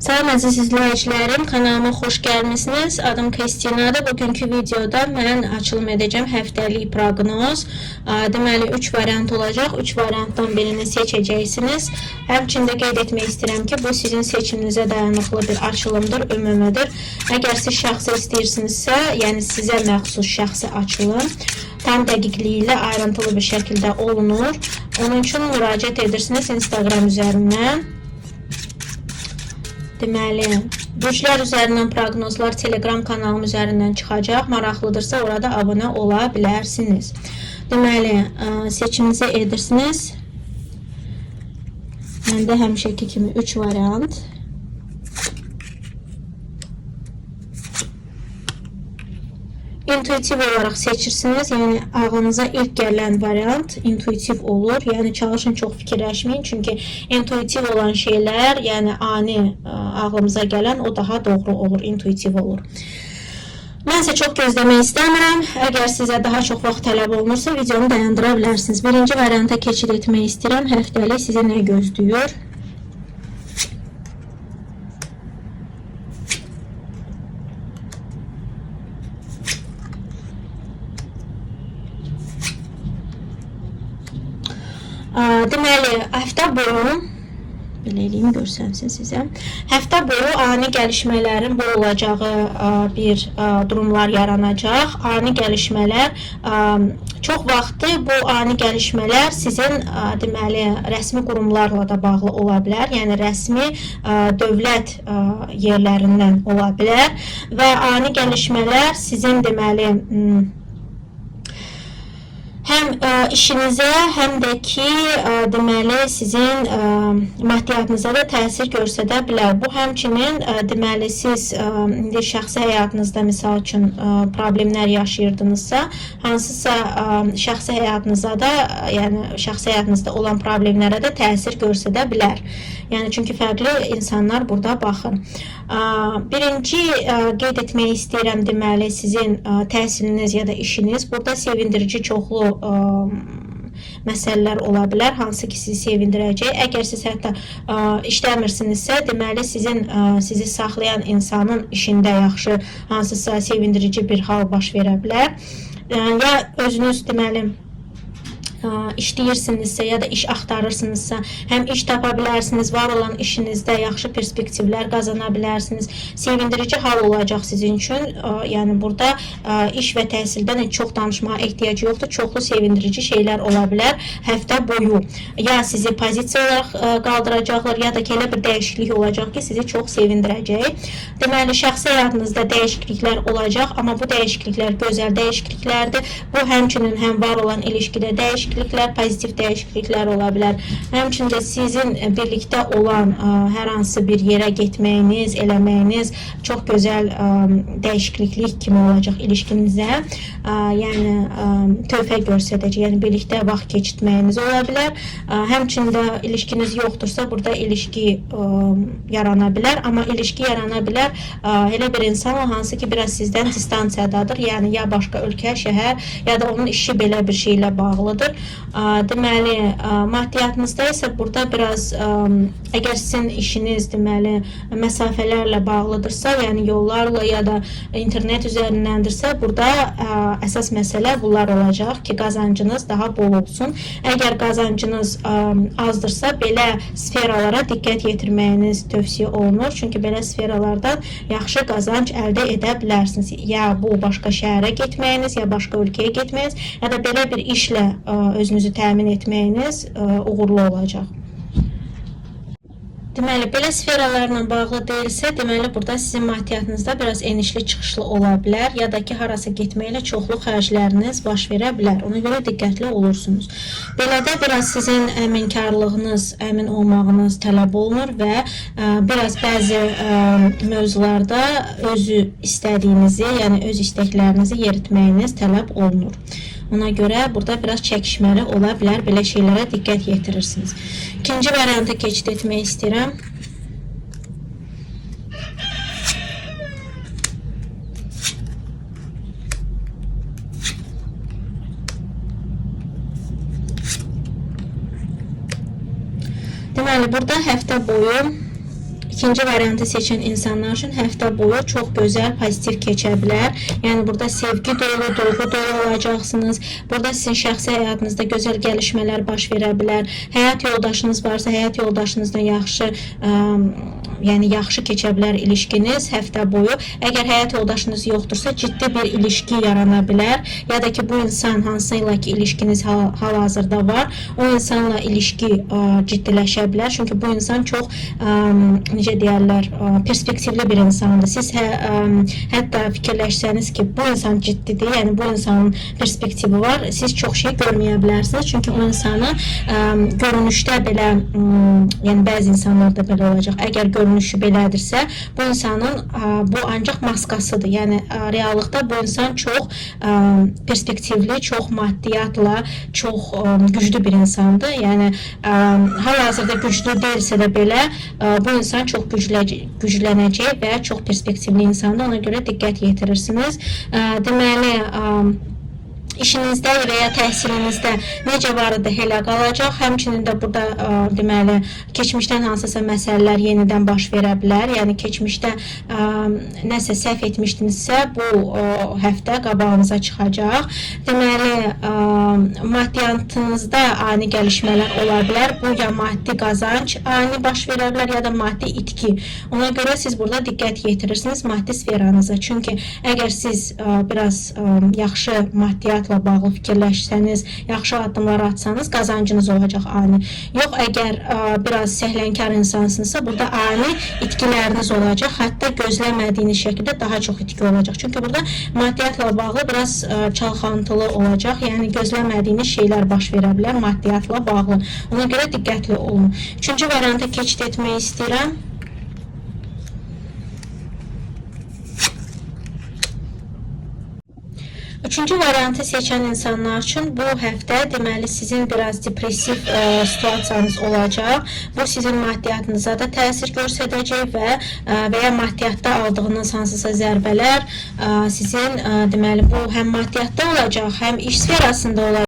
Salam əziz izləyicilərim, kanalıma xoş gəlmisiniz. Adım Kristinadır. Bugünkü videoda mən açılım edəcəm həftəlik proqnoz. Deməli 3 variant olacaq. 3 variantdan birini seçəcəksiniz. Həmçində qeyd etmək istəyirəm ki, bu sizin seçiminizə dayanıqlı bir açılımdır, ümumludur. Əgər siz şəxsi istəyirsinizsə, yəni sizə məxsus şəxsi açılım tam dəqiqliyi ilə ayrıntılı bir şəkildə olunur. Onun üçün müraciət edirsiniz Instagram üzərindən. Deməli, burçlar üzərindən proqnozlar Telegram kanalım üzərindən çıxacaq. Maraqlıdırsa orada abunə ola bilərsiniz. Deməli, seçiminizi edirsiniz. Məndə həmişəki kimi 3 variant. İntuitiv olaraq seçirsiniz. Yəni ağlınıza ilk gələn variant intuitiv olur. Yəni çalışın çox fikirləşməyin. Çünki intuitiv olan şeylər, yəni ani ağlımıza gələn o daha doğru olur, intuitiv olur. Mənsə çox gözləmək istəmirəm. Əgər sizə daha çox vaxt tələb olunursa, videonu dayandıra bilərsiniz. Birinci varianta keçid etmək istəyirəm. Həftəlik sizi nə gözləyir? Deməli, həftə boyu, belə eləyim, görsənsin sizə. Həftə boyu ani gəlişmələrin bu olacağı bir durumlar yaranacaq. Ani gəlişmələr, çox vaxtı bu ani gəlişmələr sizin deməli, rəsmi qurumlarla da bağlı ola bilər. Yəni, rəsmi dövlət yerlərindən ola bilər. Və ani gəlişmələr sizin deməli, həm işinizə, həm də ki, deməli, sizin maddiyatınıza da təsir göstərə bilər. Bu, həmçinin, deməli, siz indi şəxsi həyatınızda, misal üçün, problemlər yaşayırdınızsa, hansısa şəxsi həyatınıza da, yəni, şəxsi həyatınızda olan problemlərə də təsir göstərə bilər. Yəni, çünki fərqli insanlar burada baxın. Birinci qeyd etmək istəyirəm, deməli, sizin təhsiliniz ya da işiniz. Burada sevindirici çoxlu məsələlər ola bilər, hansı ki sizi sevindirəcək. Əgər siz hətta işləmirsinizsə, deməli sizi saxlayan insanın işində yaxşı hansısa sevindirici bir hal baş verə bilər. Ya özünüz deməli işləyirsinizsə ya da iş axtarırsınızsa, həm iş tapa bilərsiniz, var olan işinizdə yaxşı perspektivlər qazana bilərsiniz. Sevindirici hal olacaq sizin üçün. Yəni burada iş və təhsildən heç çox danışmağa ehtiyac yoxdur. Çoxlu sevindirici şeylər ola bilər həftə boyu. Ya sizi pozisiya olaraq qaldıracaqlar, ya da ki elə bir dəyişiklik olacaq ki, sizi çox sevindirəcək. Deməli, şəxsi həyatınızda dəyişikliklər olacaq, amma bu dəyişikliklər gözəl dəyişikliklərdir. Bu, həmçinin həm var olan ilişkidə dəyişikliklər, pozitiv dəyişikliklər ola bilər. Həmçində sizin birlikdə olan hər hansı bir yerə getməyiniz, eləməyiniz çox gözəl dəyişiklik kimi olacaq ilişkinizə. Yəni, töhfə göstərəcək, yəni birlikdə vaxt keçirtməyiniz ola bilər. Həmçində ilişkiniz yoxdursa, burada ilişki yarana bilər. Amma ilişki yarana bilər elə bir insanla, hansı ki, biraz sizdən distansiyadadır. Yəni, ya başqa ölkə, şəhər, ya da onun işi belə bir şeylə bağlıdır. Deməli, maddiyatınızda isə burada biraz, əgər sizin işiniz, deməli, məsafələrlə bağlıdırsa, yəni yollarla ya da internet üzərindəndirsə, burada əsas məsələ bunlar olacaq ki, qazancınız daha bol olsun. Əgər qazancınız azdırsa, belə sferalara diqqət yetirməyiniz tövsiyə olunur. Çünki belə sferalardan yaxşı qazanc əldə edə bilərsiniz. Ya bu başqa şəhərə getməyiniz, ya başqa ölkəyə getməyiniz, ya da belə bir işlə özünüzü təmin etməyiniz uğurlu olacaq. Deməli, belə sferalarla bağlı deyilsə, deməli, burada sizin maddiyatınızda biraz enişli çıxışlı ola bilər, ya da ki, harasa getməklə çoxlu xərcləriniz baş verə bilər. Ona görə diqqətli olursunuz. Belə də biraz sizin əminkarlığınız, əmin olmağınız tələb olunur və biraz bəzi mövzularda özü istədiyinizi, yəni öz istəklərinizi yeritməyiniz tələb olunur. Ona görə burada biraz çəkişməli ola bilər, belə şeylərə diqqət yetirirsiniz. İkinci varianta keçid etmək istəyirəm. Deməli, burada həftə boyu İkinci variantı seçən insanlar üçün həftə boyu çox gözəl, pozitiv keçə bilər. Yəni burada sevgi dolu, dolğu dolu olacaqsınız. Burada sizin şəxsi həyatınızda gözəl gəlişmələr baş verə bilər. Həyat yoldaşınız varsa, həyat yoldaşınızla yaxşı keçə bilər ilişkiniz həftə boyu. Əgər həyat yoldaşınız yoxdursa, ciddi bir ilişki yarana bilər. Ya da ki, bu insan hansıyla ki ilişkiniz hal-hazırda var, o insanla ilişki ciddiləşə bilər. Çünki bu insan çox, necə deyərlər, perspektivli bir insandır. Siz hətta fikirləşsəniz ki, bu insan ciddidir, yəni bu insanın perspektivi var, siz çox şey görməyə bilərsiniz. Çünki o insanı görünüşdə belə, yəni bəzi insanlarda belə olacaq. Əgər görünüşü belədirsə, bu insanın bu ancaq maskasıdır. Yəni reallıqda bu insan çox perspektivli, çox maddiyatla, çox güclü bir insandır. Yəni hal-hazırda güclü deyilsə də belə, bu insan çox güclənəcək və çox perspektivli insandır. Ona görə diqqət yetirirsiniz. Deməli, işinizdə və ya təhsilinizdə necə var idi, elə qalacaq. Həmçinin də burada deməli, keçmişdən hansısa məsələlər yenidən baş verə bilər. Yəni keçmişdə nəsə səhv etmişdinizsə, bu həftə qabağınıza çıxacaq. Deməli, maddiyatınızda ani gəlişmələr ola bilər. Bu ya maddi qazanc ani baş verə bilər, ya da maddi itki. Ona görə siz burada diqqət yetirirsiniz maddi sferanıza. Çünki əgər siz biraz yaxşı maddiyatla bağlı fikirləşsəniz, yaxşı addımlar atsanız, qazancınız olacaq ani. Yox, əgər biraz səhlənkar insansınızsa, burada ani itkiləriniz olacaq. Hətta gözləmədiyiniz şəkildə daha çox itki olacaq. Çünki burada maddiyatla bağlı biraz çalxantılı olacaq. Yəni gözləmədiyiniz şeylər baş verə bilər maddiyatla bağlı. Ona görə diqqətli olun. Üçüncü varianta keçid etmək istəyirəm. Üçüncü variantı seçən insanlar üçün bu həftə deməli sizin biraz depressiv situasiyanız olacaq. Bu sizin maddiyatınıza da təsir göstərəcək və ya maddiyatda aldığınız hansısa zərbələr sizin deməli bu həm maddiyatda olacaq, həm iş sferasında olacaq.